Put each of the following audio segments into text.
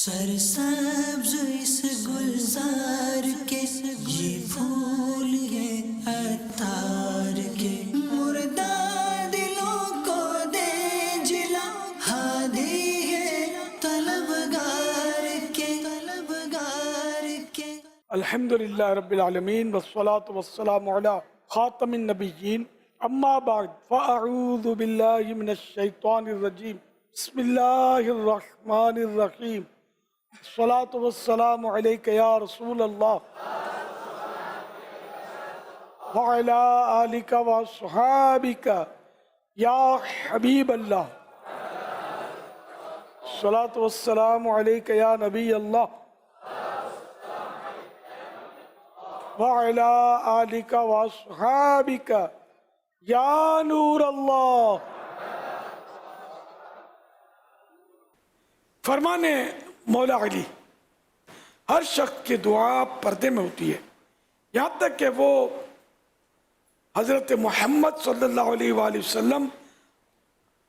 سرسبز اس گلزار کے یہ پھول یہ عطار کے مردہ دلوں کو دے جلا ہادی ہے طلبگار کے الحمدللہ رب العالمین والصلاة والسلام علی خاتم النبیین اما بعد فاعوذ باللہ من الشیطان الرجیم بسم اللہ الرحمن الرحیم الصلاة والسلام علیک یا رسول اللہ وعلی آلک واصحابک یا حبیب اللہ الصلاة والسلام علیک یا نبی اللہ وعلی آلک واصحابک یا نور اللہ۔ فرمانے مولا علی، ہر شخص کی دعا پردے میں ہوتی ہے، یہاں تک کہ وہ حضرت محمد صلی اللہ علیہ وآلہ وسلم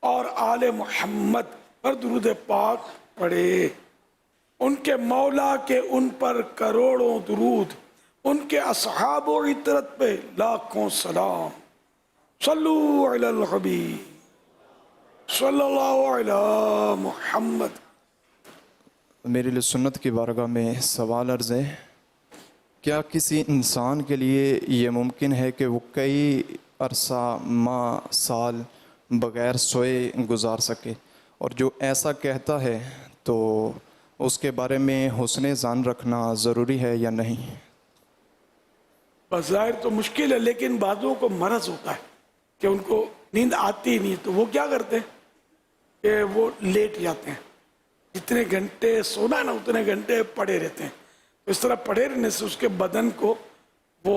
اور آل محمد پر درود پاک پڑھے، ان کے مولا کے ان پر کروڑوں درود، ان کے اصحاب و عطرت پہ لاکھوں سلام۔ صلو علی الحبیب صلی اللہ علی محمد۔ میرے لیے سنت کی بارگاہ میں سوال عرض ہے، کیا کسی انسان کے لیے یہ ممکن ہے کہ وہ کئی عرصہ ماہ سال بغیر سوئے گزار سکے، اور جو ایسا کہتا ہے تو اس کے بارے میں حسن ظن رکھنا ضروری ہے یا نہیں؟ بظاہر تو مشکل ہے، لیکن بعضوں کو مرض ہوتا ہے کہ ان کو نیند آتی نہیں، تو وہ کیا کرتے ہیں کہ وہ لیٹ جاتے ہیں، جتنے گھنٹے سونا ہے نا اتنے گھنٹے پڑے رہتے ہیں، تو اس طرح پڑے رہنے سے اس کے بدن کو وہ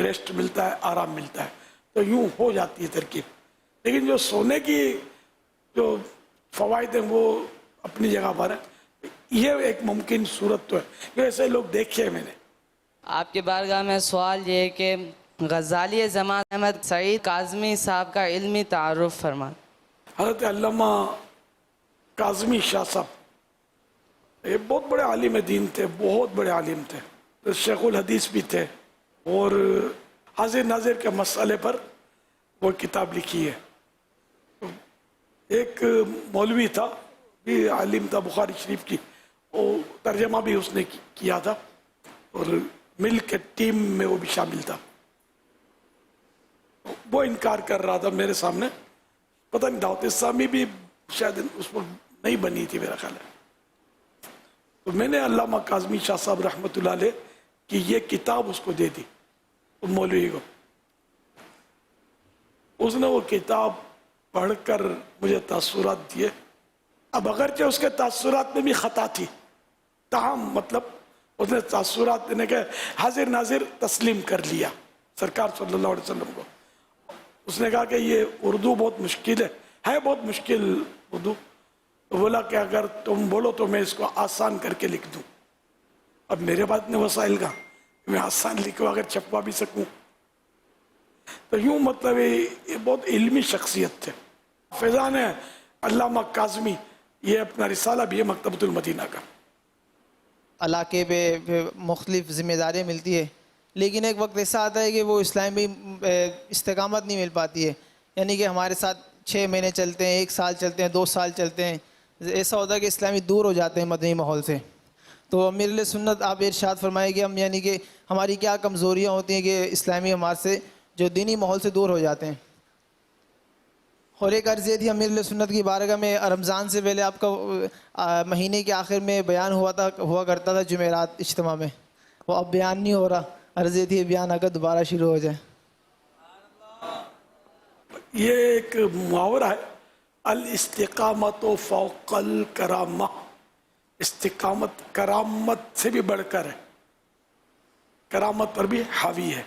ریسٹ ملتا ہے، آرام ملتا ہے، تو یوں ہو جاتی ہے ترکیب۔ لیکن جو سونے کی جو فوائد ہیں وہ اپنی جگہ پر ہے، یہ ایک ممکن صورت تو ہے کہ ایسے لوگ دیکھے ہیں میں نے۔ آپ کے بارگاہ میں سوال یہ ہے کہ غزالی زمان احمد سعید کاظمی صاحب کا علمی تعارف فرمان۔ حضرت علامہ کاظمی شاہ صاحب یہ بہت بڑے عالم دین تھے، بہت بڑے عالم تھے، شیخ الحدیث بھی تھے، اور حاضر ناظر کے مسئلے پر وہ کتاب لکھی ہے۔ ایک مولوی تھا، بھی عالم تھا بخاری شریف کی، وہ ترجمہ بھی اس نے کیا تھا، اور مل کے ٹیم میں وہ بھی شامل تھا۔ وہ انکار کر رہا تھا میرے سامنے، پتہ نہیں دعوت اسلامی بھی شاید اس وقت نہیں بنی تھی میرا خیال ہے، تو میں نے علامہ کاظمی شاہ صاحب رحمۃ اللہ علیہ کی یہ کتاب اس کو دے دی، مولوی کو۔ اس نے وہ کتاب پڑھ کر مجھے تاثرات دیے۔ اب اگرچہ اس کے تاثرات میں بھی خطا تھی، تاہم مطلب اس نے تاثرات دینے کے حاضر ناظر تسلیم کر لیا سرکار صلی اللہ علیہ وسلم کو۔ اس نے کہا کہ یہ اردو بہت مشکل ہے بہت مشکل اردو، تو بولا کہ اگر تم بولو تو میں اس کو آسان کر کے لکھ دوں۔ اب میرے پاس اتنے وسائل کا میں آسان لکھوں، اگر چھپوا بھی سکوں، تو یوں مطلب یہ بہت علمی شخصیت تھے۔ فیضان علامہ کاظمی یہ اپنا رسالہ بھی ہے مکتبۃ المدینہ کا۔ علاقے پہ مختلف ذمہ داریاں ملتی ہے، لیکن ایک وقت ایسا آتا ہے کہ وہ اسلامی استقامت نہیں مل پاتی ہے، یعنی کہ ہمارے ساتھ 6 مہینے چلتے ہیں، 1 سال چلتے ہیں، 2 سال چلتے ہیں، ایسا ہوتا ہے کہ اسلامی دور ہو جاتے ہیں مدنی ماحول سے۔ تو میرے لیے سنت آپ ارشاد فرمائے کہ ہم یعنی کہ ہماری کیا کمزوریاں ہوتی ہیں کہ اسلامی ہمارے سے جو دینی ماحول سے دور ہو جاتے ہیں۔ اور ایک عرض یہ تھی میرے لیے سنت کی بارگاہ میں، رمضان سے پہلے آپ کا مہینے کے آخر میں بیان ہوا کرتا تھا جمعرات اجتماع میں، وہ اب بیان نہیں ہو رہا، عرض یہ تھی بیان اگر دوبارہ شروع ہو جائے۔ یہ ایک محاورہ ہے، الاستقامت فوق الکرامہ، استقامت کرامت سے بھی بڑھ کر ہے، کرامت پر بھی حاوی ہے۔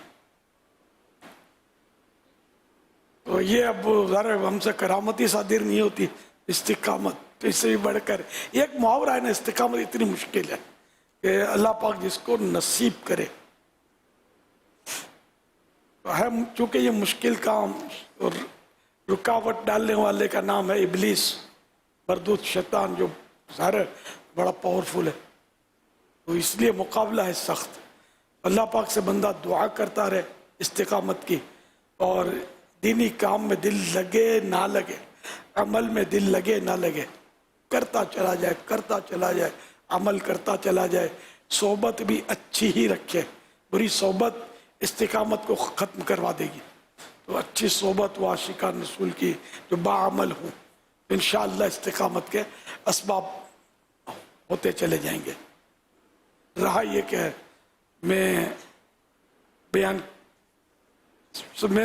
تو یہ اب ذرا ہم سے کرامت ہی صادر نہیں ہوتی، استقامت تو اس سے بھی بڑھ کر یہ ایک محاورہ ہے نا۔ استقامت اتنی مشکل ہے کہ اللہ پاک جس کو نصیب کرے، چونکہ یہ مشکل کام اور رکاوٹ ڈالنے والے کا نام ہے ابلیس، مردود شیطان، جو سارے بڑا پاورفل ہے، تو اس لیے مقابلہ ہے سخت. اللہ پاک سے بندہ دعا کرتا رہے استقامت کی، اور دینی کام میں دل لگے نہ لگے، عمل میں دل لگے نہ لگے، کرتا چلا جائے کرتا چلا جائے، عمل کرتا چلا جائے. صحبت بھی اچھی ہی رکھے، بری صحبت استقامت کو ختم کروا دے گی. تو اچھی صحبت و عاشقان رسول کی جو باعمل ہوں، انشاءاللہ استقامت کے اسباب ہوتے چلے جائیں گے. رہا یہ کہ میں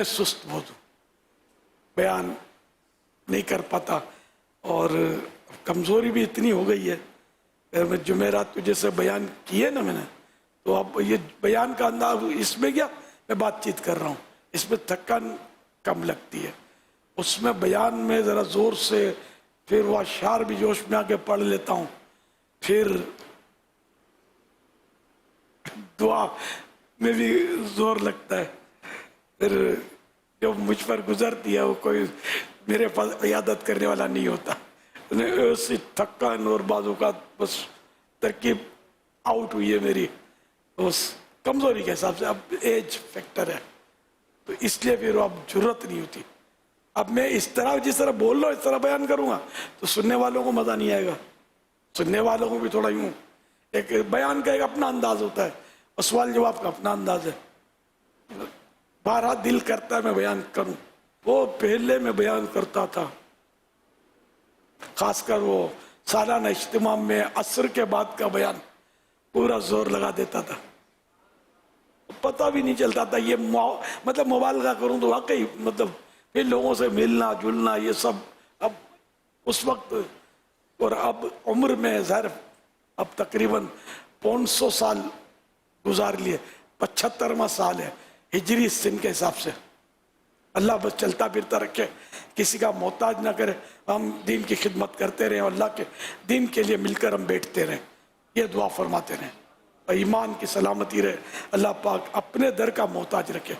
سست بہت ہوں، بیان نہیں کر پاتا، اور کمزوری بھی اتنی ہو گئی ہے. میں جمعرات کو جیسے بیان کیے نا میں نے، تو اب یہ بیان کا انداز اس میں کیا میں بات چیت کر رہا ہوں، اس میں تھکن کم لگتی ہے. اس میں بیان میں ذرا زور سے، پھر وہ اشعار بھی جوش میں آ کے پڑھ لیتا ہوں، پھر دعا میں بھی زور لگتا ہے، پھر جو مجھ پر گزرتی ہے وہ کوئی میرے پاس عیادت کرنے والا نہیں ہوتا. ایسی تھکن اور بازو کا بس ترکیب آؤٹ ہوئی ہے میری، اس کمزوری کے حساب سے. اب ایج فیکٹر ہے، تو اس لیے پھر اب جرت نہیں ہوتی. اب میں اس طرح جس طرح بول رہا ہوں اس طرح بیان کروں گا تو سننے والوں کو مزہ نہیں آئے گا. سننے والوں کو بھی تھوڑا یوں، ایک بیان کا ایک اپنا انداز ہوتا ہے اور سوال جواب کا اپنا انداز ہے. بارہ دل کرتا ہے میں بیان کروں. وہ پہلے میں بیان کرتا تھا، خاص کر وہ سالانہ اجتماع میں عصر کے بعد کا بیان پورا زور لگا دیتا تھا، پتہ بھی نہیں چلتا تھا. یہ مطلب مبالغہ کروں تو واقعی مطلب پھر لوگوں سے ملنا جلنا یہ سب اب اس وقت، اور اب عمر میں ظاہر اب تقریباً 500 سال گزار لیے، 75واں سال ہے ہجری سن کے حساب سے. اللہ بس چلتا پھرتا رکھے، کسی کا محتاج نہ کرے، ہم دین کی خدمت کرتے رہیں اور اللہ کے دین کے لیے مل کر ہم بیٹھتے رہیں، یہ دعا فرماتے رہیں. اور ایمان کی سلامتی رہے، اللہ پاک اپنے در کا محتاج رکھے،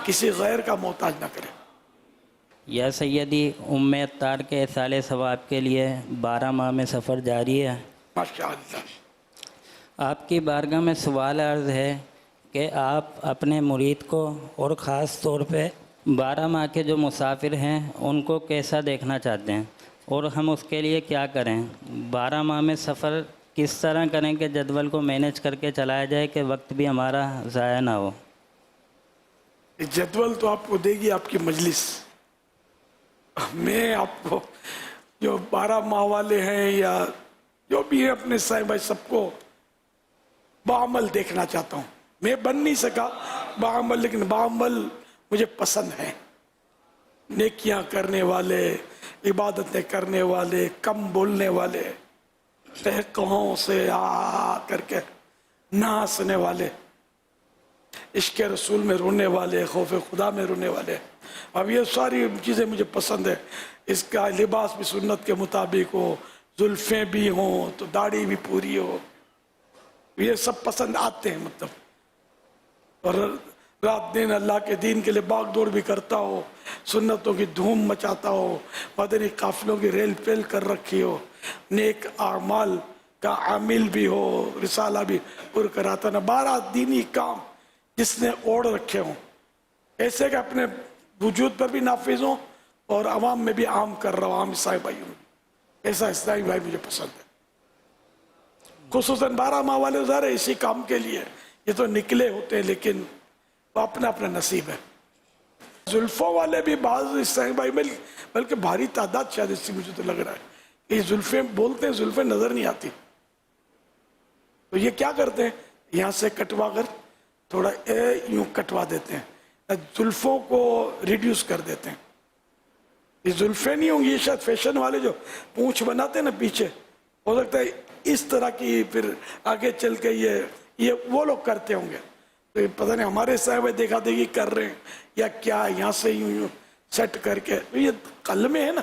کسی غیر کا محتاج نہ کرے. یا سیدی، ام اطہار کے اصال ثواب کے لیے 12 ماہ میں سفر جاری ہے. ماشاءاللہ. آپ کی بارگاہ میں سوال عرض ہے کہ آپ اپنے مرید کو اور خاص طور پہ 12 ماہ کے جو مسافر ہیں ان کو کیسا دیکھنا چاہتے ہیں، اور ہم اس کے لیے کیا کریں؟ 12 ماہ میں سفر کس طرح کریں کہ جدول کو مینیج کر کے چلایا جائے کہ وقت بھی ہمارا ضائع نہ ہو؟ جدول تو آپ کو دے گی آپ کی مجلس. میں آپ کو جو 12 ماہ والے ہیں یا جو بھی ہیں اپنے صاحب بھائی سب کو بعمل دیکھنا چاہتا ہوں. میں بن نہیں سکا بعمل، لیکن بعمل مجھے پسند ہے. نیکیاں کرنے والے، عبادتیں کرنے والے، کم بولنے والے، کہوں سے آ کر کے نہ ہنسنے والے، عشق رسول میں رونے والے، خوف خدا میں رونے والے. اب یہ ساری چیزیں مجھے پسند ہے. اس کا لباس بھی سنت کے مطابق ہو، زلفیں بھی ہوں تو داڑھی بھی پوری ہو، یہ سب پسند آتے ہیں. مطلب اور رات دن اللہ کے دین کے لیے باغ دوڑ بھی کرتا ہو، سنتوں کی دھوم مچاتا ہو، مدنی قافلوں کی ریل پیل کر رکھی ہو، نیک اعمال کا عامل بھی ہو، رسالہ بھی پر کراتا نا. 12 دینی کام جس نے اوڑھ رکھے ہوں، ایسے کہ اپنے وجود پر بھی نافذ ہوں اور عوام میں بھی عام کر رہا ہوں، عام عیسائی بھائیوں میں. ایسا عیسائی بھائی مجھے پسند ہے. خصوصاً 12 ماہ والے ظاہر ہے اسی کام کے لیے یہ تو نکلے ہوتے ہیں، لیکن وہ اپنا اپنا نصیب ہے. زلفوں والے بھی بعض عیسائی بھائی بلکہ بھاری تعداد شاید اس سے مجھے تو لگ رہا ہے کہ یہ زلفیں بولتے ہیں، زلفیں نظر نہیں آتی، تو یہ کیا کرتے ہیں یہاں سے کٹوا کر تھوڑا یوں کٹوا دیتے ہیں، زلفوں کو ریڈیوس کر دیتے ہیں. یہ زلفیں نہیں ہوں گی، یہ شاید فیشن والے جو پونچھ بناتے ہیں نا پیچھے، ہو سکتا ہے اس طرح کی پھر آگے چل کے یہ وہ لوگ کرتے ہوں گے. تو پتہ نہیں ہمارے صاحب دیکھا دیکھی کر رہے ہیں یا کیا، یہاں سے یوں سیٹ کر کے. یہ قلم میں ہے نا،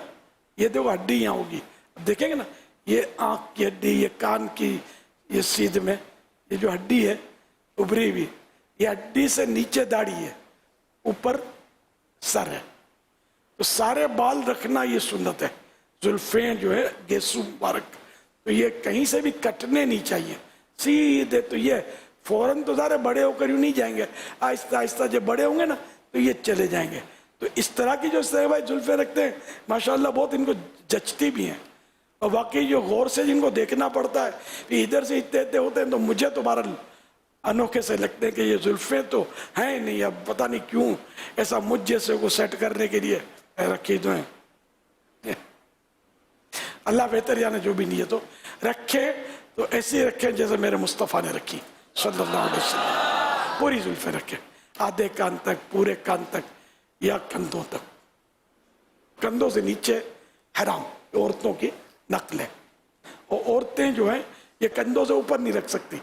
یہ دیکھو ہڈی یہاں ہوگی، دیکھیں گے نا، یہ آنکھ کی ہڈی، یہ کان کی، یہ سیدھ میں یہ جو ہڈی ہے ابری ہوئی، یہ ہڈی سے نیچے داڑھی ہے، اوپر سر ہے. تو سارے بال رکھنا یہ سنت ہے. زلفیں جو ہے گیسو مبارک تو یہ کہیں سے بھی کٹنے نہیں چاہیے سیدھے. تو یہ فوراً تو ذرا بڑے ہو کر یوں نہیں جائیں گے, آہستہ آہستہ جب بڑے ہوں گے نا تو یہ چلے جائیں گے. تو اس طرح کی جو بھائی زلفیں رکھتے ہیں ماشاءاللہ بہت ان کو جچتی بھی ہیں, اور واقعی جو غور سے جن کو دیکھنا پڑتا ہے کہ ادھر سے اتنے ہوتے ہیں, تو مجھے تو بہرحال انوکھے سے لگتے ہیں کہ یہ زلفیں تو ہیں نہیں, اب پتہ نہیں کیوں ایسا مجھ جیسے کو سیٹ کرنے کے لیے رکھی تو ہیں. اللہ بہتر جانے جو بھی نیت ہو, رکھے تو ایسی رکھیں جیسے میرے مصطفیٰ نے رکھی صلی اللہ علیہ وسلم. پوری زلفیں رکھیں, آدھے کان تک, پورے کان تک, یا کندھوں تک. کندھوں سے نیچے حرام, عورتوں کی نقل ہے. اور عورتیں جو ہیں یہ کندھوں سے اوپر نہیں رکھ سکتی.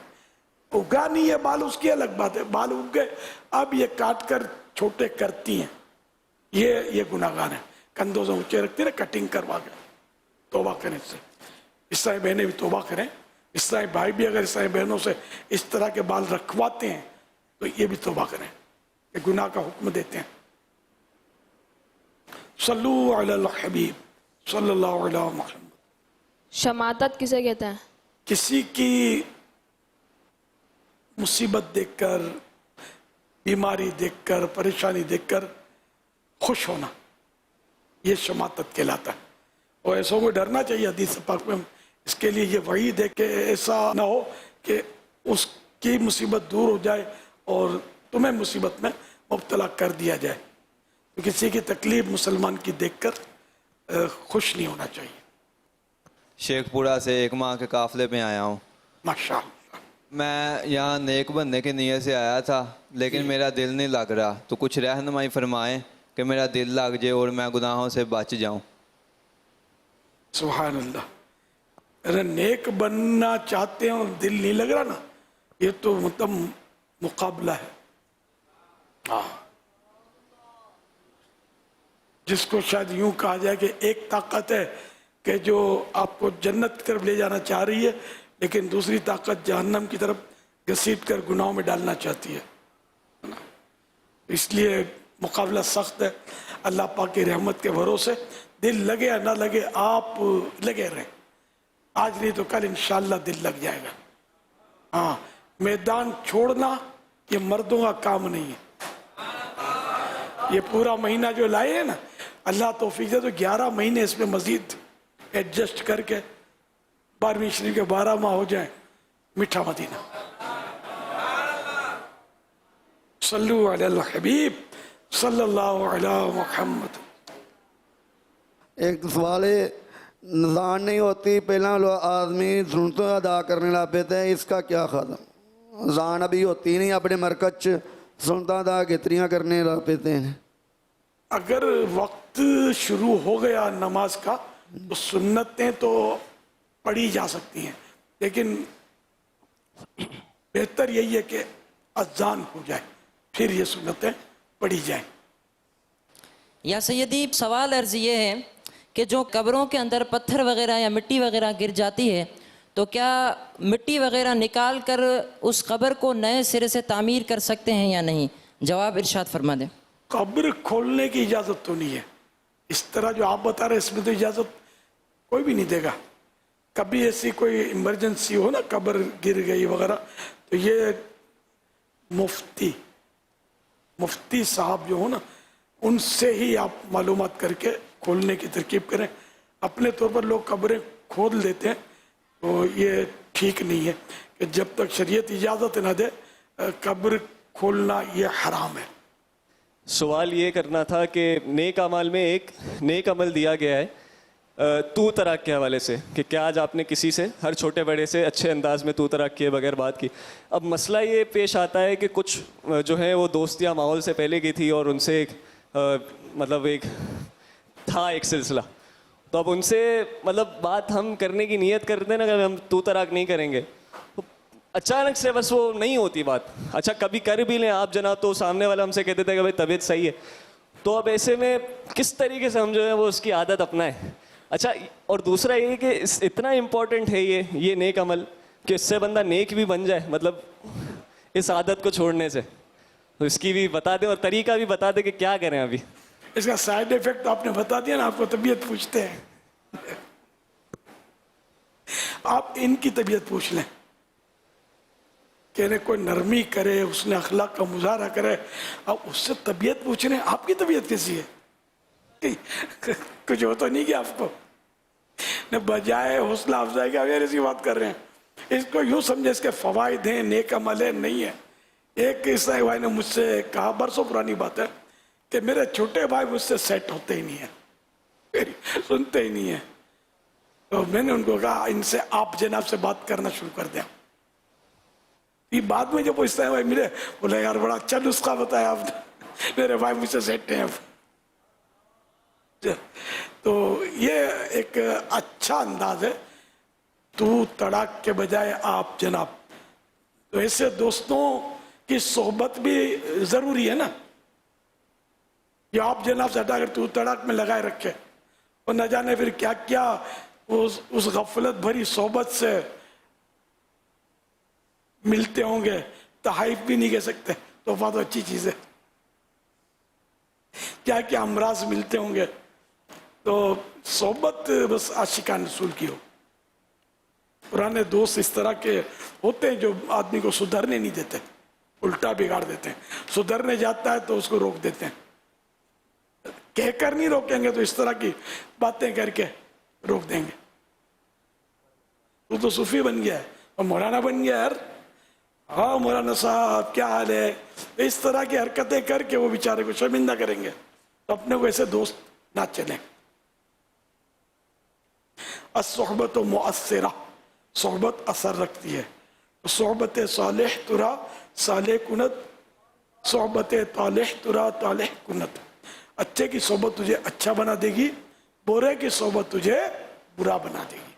اگا نہیں ہے بال, اس کی الگ بات ہے, بال اگ گئے اب یہ کاٹ کر چھوٹے کرتی ہیں, یہ گناہ گار ہیں. کندھوں سے اونچے رکھتی ہیں, کٹنگ کروا کے توبہ کریں. اس سے عیسائی بہنیں بھی توبہ کریں, عیسائی بھائی بھی اگر عیسائی بہنوں سے اس طرح کے بال رکھواتے ہیں تو یہ بھی توبہ کریں, کہ گناہ کا حکم دیتے ہیں. صلو علی الحبیب صلی اللہ علیہ محمد. شماتت کسے کہتے ہیں؟ کسی کی مصیبت دیکھ کر, بیماری دیکھ کر, پریشانی دیکھ کر خوش ہونا, یہ شماتت کہلاتا ہے. اور ایسوں کو ڈرنا چاہیے. حدیث پاک میں اس کے لیے یہ وعید ہے کہ ایسا نہ ہو کہ اس کی مصیبت دور ہو جائے اور تمہیں مصیبت میں مبتلا کر دیا جائے. تو کسی کی تکلیف مسلمان کی دیکھ کر خوش نہیں ہونا چاہیے. شیخ پورہ سے ایک ماہ کے قافلے پہ آیا ہوں. ماشاءاللہ. میں یہاں نیک بننے کی نیت سے آیا تھا, لیکن میرا دل نہیں لگ رہا. تو کچھ رہنمائی فرمائیں کہ میرا دل لگ جائے اور میں گناہوں سے بچ جاؤں. سبحان اللہ. ارے نیک بننا چاہتے ہیں اور دل نہیں لگ رہا نا, یہ تو مطلب مقابلہ ہے. ہاں, جس کو شاید یوں کہا جائے کہ ایک طاقت ہے کہ جو آپ کو جنت کی طرف لے جانا چاہ رہی ہے, لیکن دوسری طاقت جہنم کی طرف گھسیٹ کر گناہوں میں ڈالنا چاہتی ہے. اس لیے مقابلہ سخت ہے. اللہ پاک کی رحمت کے بھروسے دل لگے یا نہ لگے آپ لگے رہیں. آج نہیں تو کل انشاءاللہ دل لگ جائے گا. ہاں, میدان چھوڑنا یہ مردوں کا کام نہیں ہے. یہ پورا مہینہ جو لائے ہیں نا, اللہ توفیق دے تو 11 مہینے اس میں مزید ایڈجسٹ کر کے 12ویں شریف کے 12 ماہ ہو جائیں. میٹھا مدینہ. صلو علی الحبیب صلی اللہ علی محمد. ایک سوال ہے, نظام نہیں ہوتی پہلا لوگ آدمی سنتوں ادا کرنے لگ پیتے ہیں, اس کا کیا خاتم؟ نظام ابھی ہوتی نہیں, اپنے مرکز سنتیں ادا کتنیاں کرنے لگ پیتے ہیں. اگر وقت شروع ہو گیا نماز کا تو سنتیں تو پڑھی جا سکتی ہیں, لیکن بہتر یہی ہے کہ اذان ہو جائے پھر یہ سنتیں پڑھی جائیں. یا سیدی سوال عرض یہ ہے کہ جو قبروں کے اندر پتھر وغیرہ یا مٹی وغیرہ گر جاتی ہے تو کیا مٹی وغیرہ نکال کر اس قبر کو نئے سرے سے تعمیر کر سکتے ہیں یا نہیں؟ جواب ارشاد فرما دیں. قبر کھولنے کی اجازت تو نہیں ہے. اس طرح جو آپ بتا رہے اس میں تو اجازت کوئی بھی نہیں دے گا. کبھی ایسی کوئی ایمرجنسی ہو نا, قبر گر گئی وغیرہ, تو یہ مفتی صاحب جو ہو نا, ان سے ہی آپ معلومات کر کے کھولنے کی ترکیب کریں. اپنے طور پر لوگ قبریں کھول دیتے ہیں, تو یہ ٹھیک نہیں ہے کہ جب تک شریعت اجازت نہ دے قبر کھولنا یہ حرام ہے. سوال یہ کرنا تھا کہ نیک اعمال میں ایک نیک عمل دیا گیا ہے تو طراق کے حوالے سے, کہ کیا آج آپ نے کسی سے, ہر چھوٹے بڑے سے اچھے انداز میں تو طراق کیے بغیر بات کی. اب مسئلہ یہ پیش آتا ہے کہ کچھ جو ہیں وہ دوستیاں ماحول سے پہلے کی تھی اور ان سے ایک مطلب ایک تھا ایک سلسلہ, تو اب ان سے مطلب بات ہم کرنے کی نیت کرتے ہیں نا کہ ہم تو طراق نہیں کریں گے, اچانک سے بس وہ نہیں ہوتی بات. اچھا کبھی کر بھی لیں آپ جناب تو سامنے والا ہم سے کہتے تھے کہ بھائی طبیعت صحیح ہے, تو اب ایسے میں کس طریقے سے ہم جو ہے وہ اس کی عادت اپنائیں. اچھا اور دوسرا یہ کہ اتنا امپورٹنٹ ہے یہ نیک عمل کہ اس سے بندہ نیک بھی بن جائے, مطلب اس عادت کو چھوڑنے سے, تو اس کی بھی بتا دیں اور طریقہ بھی بتا دیں کہ کیا کریں. ابھی اس کا سائیڈ ایفیکٹ آپ نے بتا دیا نا, آپ کو طبیعت پوچھتے ہیں. آپ ان کی طبیعت پوچھ لیں کہ انہیں کوئی نرمی کرے, اس نے اخلاق کا مظاہرہ کرے, اب اس سے طبیعت پوچھ رہے ہیں آپ کی طبیعت کیسی ہے؟ کچھ ہو تو نہیں کیا آپ کو؟ بجائے حوصلہ افزائی کے اگر ایسی بات کر رہے ہیں. اس کو یوں سمجھے اس کے فوائد ہیں, نیک عمل ہے, نہیں ہے. ایک عیسائی بھائی نے مجھ سے کہا, برسوں پرانی بات ہے, کہ میرے چھوٹے بھائی مجھ سے سیٹ ہوتے ہی نہیں ہیں, سنتے ہی نہیں ہیں. تو میں نے ان کو کہا ان سے آپ جناب سے بات کرنا شروع کر دیں. یہ بعد میں جب وہ عیسائی بھائی ملے, بولا یار بڑا اچھا نسخہ بتایا آپ نے, میرے بھائی مجھ سے سیٹ ہیں. تو یہ ایک اچھا انداز ہے, تو تڑاک کے بجائے آپ جناب. تو ایسے دوستوں کی صحبت بھی ضروری ہے نا. یہ آپ جناب سے ہٹا کر تو تڑاک میں لگائے رکھے, اور نہ جانے پھر کیا کیا اس غفلت بھری صحبت سے ملتے ہوں گے, تحائف بھی نہیں کہہ سکتے, تحفہ تو اچھی چیز ہے, کیا کیا امراض ملتے ہوں گے. تو صحبت بس عاشقان رسول کی ہو. پرانے دوست اس طرح کے ہوتے ہیں جو آدمی کو سدھرنے نہیں دیتے, الٹا بگاڑ دیتے ہیں. سدھرنے جاتا ہے تو اس کو روک دیتے ہیں, کہہ کر نہیں روکیں گے تو اس طرح کی باتیں کر کے روک دیں گے. تو صوفی بن گیا ہے اور مولانا بن گیا یار, ہاں مولانا صاحب کیا حال ہے, اس طرح کی حرکتیں کر کے وہ بیچارے کو شرمندہ کریں گے. تو اپنے کو ایسے دوست نہ چلیں. الصحبت مؤثرہ, صحبت اثر رکھتی ہے. صحبت صالح ترا صالح کنت, صحبت طالح ترا طالح کنت. اچھے کی صحبت تجھے اچھا بنا دے گی, برے کی صحبت تجھے برا بنا دے گی.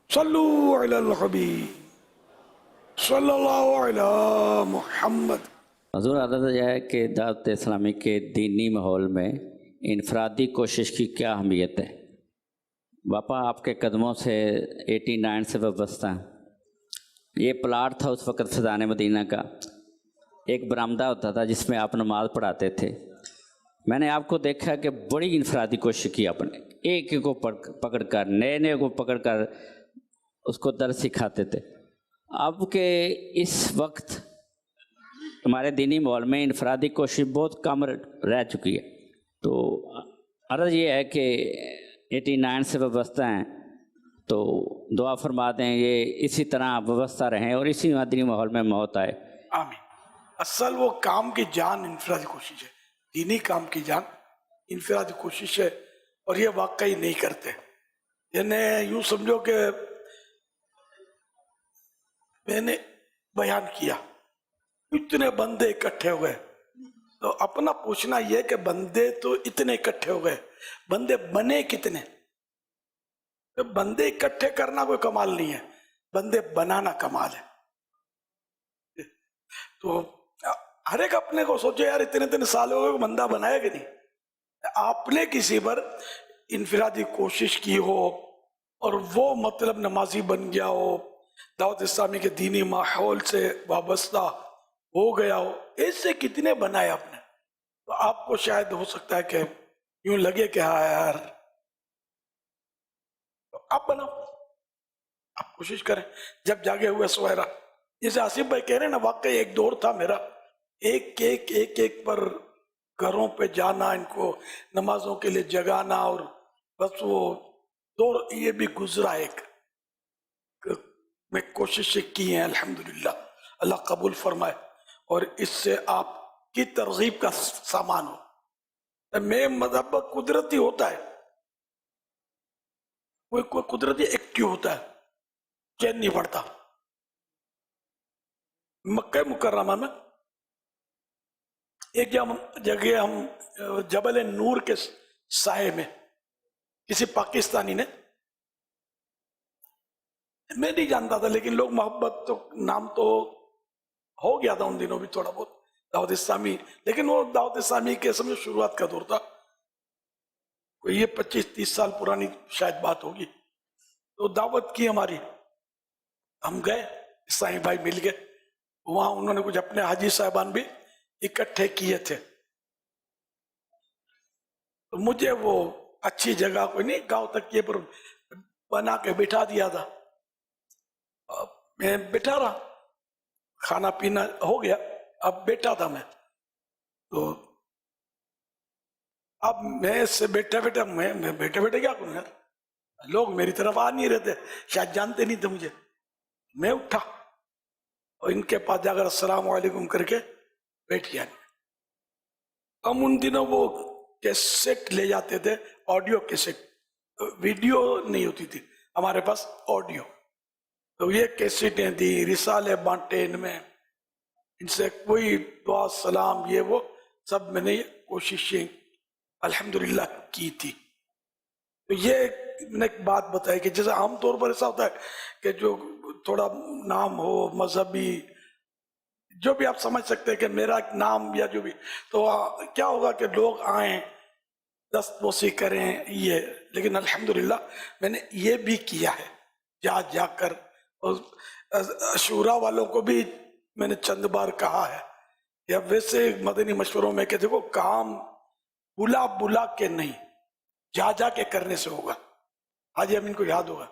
صلو علی الحبیب صلی اللہ علی محمد. حضور عرض یہ ہے کہ دعوت اسلامی کے دینی ماحول میں انفرادی کوشش کی کیا اہمیت ہے؟ باپا آپ کے قدموں سے 89 سے وابستہ ہیں. یہ پلاٹ تھا اس وقت فضان مدینہ کا, ایک برآمدہ ہوتا تھا جس میں آپ نماز پڑھاتے تھے. میں نے آپ کو دیکھا کہ بڑی انفرادی کوشش کی آپ نے, ایک ایک کو پکڑ کر, نئے نئے کو پکڑ کر اس کو درس سکھاتے تھے. اب کہ اس وقت ہمارے دینی ماحول میں انفرادی کوشش بہت کم رہ چکی ہے. تو عرض یہ ہے کہ 89 سے وابستہ ہیں تو دعا فرما دیں یہ اسی طرح وابستہ رہیں اور اسی مدنی ماحول میں موت آئے. آمین. اصل وہ کام کی جان انفرادی کوشش ہے, دینی کام کی جان انفرادی کوشش ہے, اور یہ واقعی نہیں کرتے. یعنی یوں سمجھو کہ میں نے بیان کیا اتنے بندے اکٹھے ہوئے, تو اپنا پوچھنا یہ کہ بندے تو اتنے اکٹھے ہو گئے, بندے بنے کتنے؟ بندے اکٹھے کرنا کوئی کمال نہیں ہے, بندے بنانا کمال ہے. تو ہر ایک اپنے کو سوچے یار اتنے سال ہو گئے, بندہ بنایا کہ نہیں. آپ نے کسی پر انفرادی کوشش کی ہو اور وہ مطلب نمازی بن گیا ہو, دعوت اسلامی کے دینی ماحول سے وابستہ ہو گیا ہو, ایسے کتنے بنائے آپ نے. تو آپ کو شاید ہو سکتا ہے کہ یوں لگے کہ ہاں یار, تو آپ بناؤ, آپ کوشش کریں. جب جاگے ہوئے سویرا, جیسے آصف بھائی کہہ رہے ہیں نا, واقعی ایک دور تھا میرا, ایک پر گھروں پہ جانا, ان کو نمازوں کے لیے جگانا, اور بس وہ دور یہ بھی گزرا. ایک میں کوششیں کی ہیں الحمدللہ, اللہ قبول فرمائے, اور اس سے آپ کی ترغیب کا سامان ہو. میں مذہب قدرتی ہوتا ہے, کوئی قدرتی ایکٹیو ہوتا ہے, چین نہیں پڑتا. مکہ مکرمہ میں ایک جگہ ہم جبل نور کے سائے میں, کسی پاکستانی نے, میں نہیں جانتا تھا لیکن لوگ محبت تو نام تو ہو گیا تھا ان دنوں بھی تھوڑا بہت دعوت اسلامی, لیکن وہ دعوت اسلامی کے سمجھو شروعات کا دور تھا, کوئی یہ 25-30 سال پرانی شاید بات ہوگی. تو دعوت کی ہماری, ہم گئے, اسلامی بھائی مل گئے وہاں, انہوں نے کچھ اپنے حاجی صاحبان بھی اکٹھے کیے تھے. تو مجھے وہ اچھی جگہ کوئی نہیں, گاؤں تک یہ پر بنا کے بٹھا دیا تھا. میں بیٹھا رہا, کھانا پینا ہو گیا, اب بیٹھا تھا میں, تو اب میں اس سے بیٹھے بیٹھے کیا کروں یار, لوگ میری طرف آ نہیں رہتے, شاید جانتے نہیں تھے مجھے. میں اٹھا اور ان کے پاس جا کر السلام علیکم کر کے بیٹھ گیا. ہم ان دنوں وہ کیسٹ لے جاتے تھے, آڈیو کیسٹ, ویڈیو نہیں ہوتی تھی ہمارے پاس, آڈیو. تو یہ کیسٹیں دی, رسالے بانٹے, ان میں ان سے کوئی دعا سلام یہ وہ سب میں نے یہ کوششیں الحمدللہ کی تھی. تو یہ میں نے ایک بات بتائی کہ جیسے عام طور پر ایسا ہوتا ہے کہ جو تھوڑا نام ہو مذہبی, جو بھی آپ سمجھ سکتے ہیں کہ میرا ایک نام یا جو بھی, تو کیا ہوگا کہ لوگ آئیں دست بوسی کریں یہ, لیکن الحمدللہ میں نے یہ بھی کیا ہے جا جا کر. اور شورا والوں کو بھی میں نے چند بار کہا ہے, یا ویسے مدنی مشوروں میں کہ دیکھو کام بلا بلا کے نہیں, جا جا کے کرنے سے ہوگا. حاجی امین کو یاد ہوگا,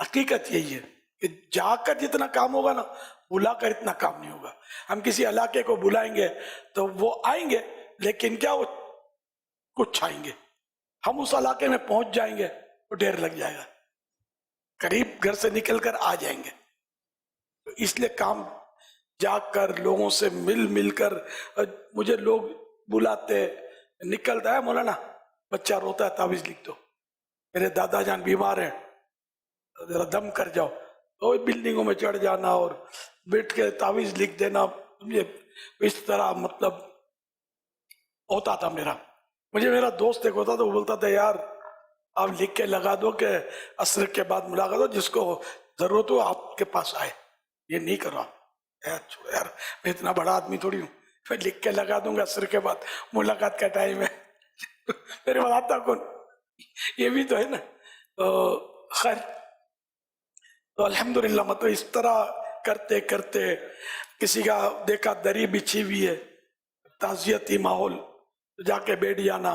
حقیقت یہی ہے کہ جا کر جتنا کام ہوگا نا, بلا کر اتنا کام نہیں ہوگا. ہم کسی علاقے کو بلائیں گے تو وہ آئیں گے, لیکن کیا وہ کچھ آئیں گے, ہم اس علاقے میں پہنچ جائیں گے تو ڈیر لگ جائے گا, قریب گھر سے نکل کر آ جائیں گے. تو اس لیے کام جا کر لوگوں سے مل کر, مجھے لوگ بلاتے, نکلتا ہے مولانا بچہ روتا ہے تعویذ لکھ دو, میرے دادا جان بیمار ہیں ذرا دم کر جاؤ, تو بلڈنگوں میں چڑھ جانا اور بیٹھ کے تعویذ لکھ دینا. یہ اس طرح مطلب ہوتا تھا میرا. مجھے میرا دوست ایک ہوتا تھا, وہ بولتا تھا یار آپ لکھ کے لگا دو کہ عصر کے بعد ملاقات ہو, جس کو ضرورت ہو آپ کے پاس آئے, یہ نہیں کرو. یار میں اتنا بڑا آدمی تھوڑی ہوں, پھر لکھ کے لگا دوں گا عصر کے بعد ملاقات کا ٹائم ہے, میرے بعد آتا کون, یہ بھی تو ہے نا. تو خیر, تو الحمدللہ مطلب اس طرح کرتے کرتے کسی کا دیکھا دری بچھی ہوئی ہے, تعزیتی ماحول, جا کے بیٹھ جانا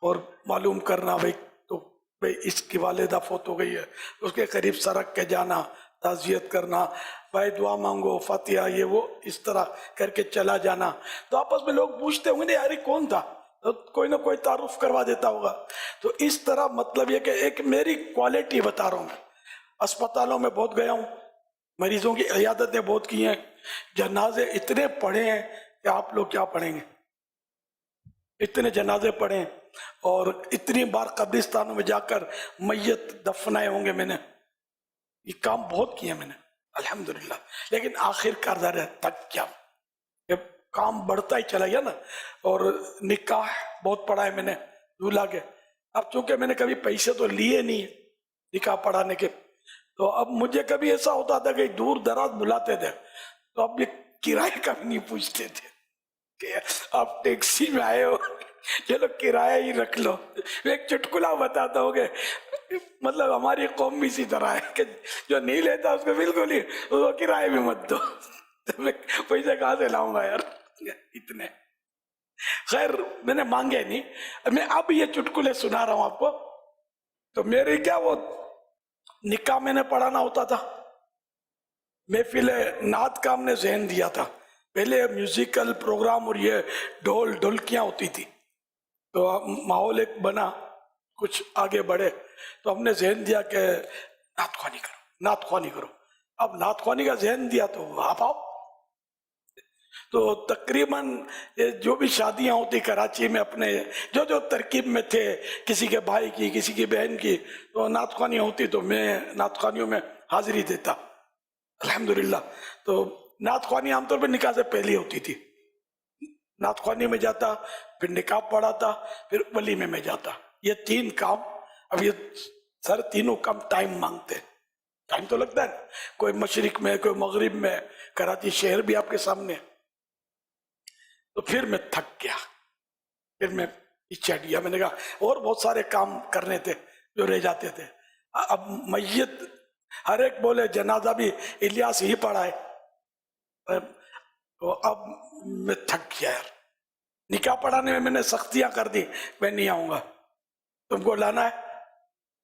اور معلوم کرنا بھائی تو بھائی اس کی والدہ فوت ہو گئی ہے, اس کے قریب سرک کے جانا, تعزیت کرنا, بھائی دعا مانگو, فاتحہ یہ وہ, اس طرح کر کے چلا جانا. تو آپس میں لوگ پوچھتے ہوں گے یار یہ کون تھا, تو کوئی نہ کوئی تعارف کروا دیتا ہوگا. تو اس طرح مطلب یہ کہ ایک میری کوالٹی بتا رہا ہوں میں. اسپتالوں میں بہت گیا ہوں, مریضوں کی عیادتیں بہت کی ہیں, جنازے اتنے پڑھے ہیں کہ آپ لوگ کیا پڑھیں گے, اتنے جنازے پڑھے, اور اتنی بار قبرستانوں میں جا کر میت دفنائے ہوں گے میں نے. یہ کام بہت کیے میں نے الحمدللہ. لیکن آخر کار ذرا تک کیا, جب کام بڑھتا ہی چلا گیا نا, اور نکاح بہت پڑھا ہے میں نے دولہا کے. اب چونکہ میں نے کبھی پیسے تو لیے نہیں نکاح پڑھانے کے, تو اب مجھے کبھی ایسا ہوتا تھا کہ دور دراز بلاتے تھے, تو اب یہ کرایہ کا بھی نہیں پوچھتے تھے کہ آپ ٹیکسی میں آئے ہو چلو کرایہ ہی رکھ لو. ایک چٹکلا بتاتا ہوں کہ مطلب ہماری قوم بھی اسی طرح ہے کہ جو نہیں لیتا اس کو بالکل ہی وہ کرایہ بھی مت دو. پیسے کہاں سے لاؤں گا یار اتنے. خیر میں نے مانگے نہیں, میں اب یہ چٹکلے سنا رہا ہوں آپ کو. تو میری کیا وہ نکاح میں نے پڑھانا ہوتا تھا, محفل نعت کا ہم نے ذہن دیا تھا. پہلے میوزیکل پروگرام اور یہ ڈھول ڈھولکیاں ہوتی تھی, تو ماحول ایک بنا, کچھ آگے بڑھے, تو ہم نے ذہن دیا کہ نعت خوانی کرو, نعت خوانی کرو. اب نعت خوانی کا ذہن دیا تو آپ آؤ. تو تقریباً جو بھی شادیاں ہوتی کراچی میں اپنے جو ترکیب میں تھے, کسی کے بھائی کی کسی کی بہن کی, تو نعت خوانی ہوتی تو میں نعت خوانیوں میں حاضری دیتا الحمدللہ. تو نعت خوانی عام طور پہ نکاح سے پہلے ہوتی تھی. نعت خوانی میں جاتا, پھر نکاح پڑھاتا, پھر ولیمے میں جاتا. یہ تین کام. اب یہ سر تینوں کام ٹائم مانگتے, ٹائم تو لگتا ہے, کوئی مشرق میں کوئی مغرب میں, کراچی شہر بھی آپ کے سامنے. تو پھر میں تھک گیا, پھر میں پیچھے ہٹ گیا. میں نے کہا اور بہت سارے کام کرنے تھے جو رہ جاتے تھے. اب میت ہر ایک بولے جنازہ بھی الیاس ہی پڑھا ہے, تو اب میں تھک گیا یار. نکاح پڑھانے میں نے سختیاں کر دی, میں نہیں آؤں گا, تم کو لانا ہے